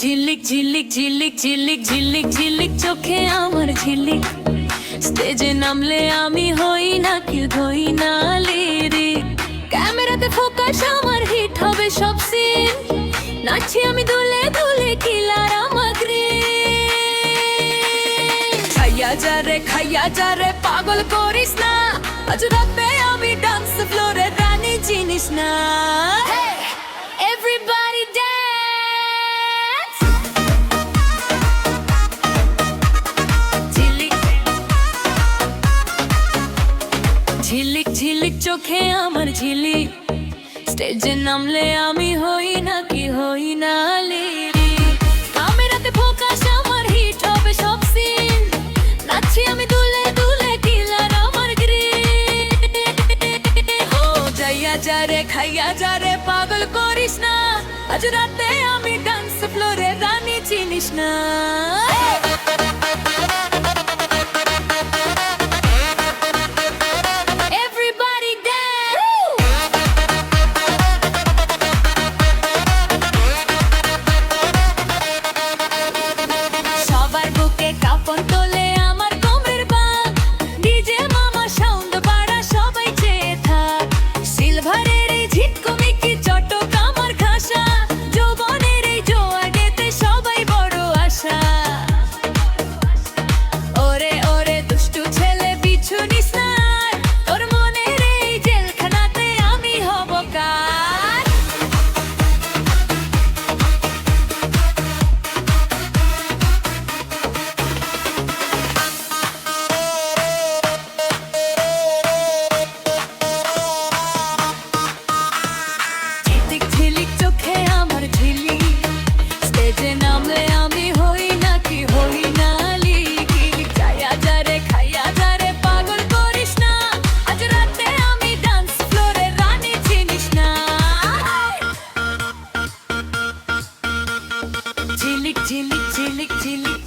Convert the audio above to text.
ঝিলিক ঝিলিক ঝিলিক ঝিলিক ঝিলিক ঝিলিক চোখে আমার ঝিলিক, স্টেজে নামলে আমি হই না কি ধই না লিরিক। ক্যামেরাতে ফোকাস আমার হিট হবে সব সিন, নাচি আমি দুলে দুলে কিলার আমার গ্রিন। খাইয়া যা রে পাগল করিস না, আজ রাতে আমি ডান্স ফ্লোরে রানী চিনিস না। Everybody dance! ঝিলিক ঝিলিক চোখে আমার ঝিলিক, স্টেজে নামলে আমি হই না কি হই না লিরিক। ক্যামেরাতে ফোকাস আমার হিট হবে সব সিন, নাচি আমি দুলে দুলে কিলার আমার গ্রিন। ও যাইয়া যা রে খাইয়া যা রে পাগল করিস না, আজ রাতে আমি ডান্স ফ্লোরে রানী চিনিস না। Everybody dance! সবার বুকে কাঁপন তোলে আমার কোমরের বাঁক, ডিজে মামা সাউন্ড বাড়া সবাই চেয়ে থাক। সিলভারের এই ঝিটকুমিকি চটক আমার খাসা, যৌবনের এই জোয়ানেতে সবাই বড় আশা। ওরে ওরে দুষ্টু ছেলে পিছু নিস না, তোর মনের এই জেলখানাতে আমি হব কার। ঝিলিক ঝিলিক চোখে আমার ঝিলিক, স্টেজে নামলে আমি হই না কি হই না লিরিক। যাইয়া যা রে খাইয়া যা রে পাগল করিস না, আজ রাতে আমি ডান্স ফ্লোরে রানী চিনিস না। ঝিলিক ঝিলিক ঝিলিক ঝিলিক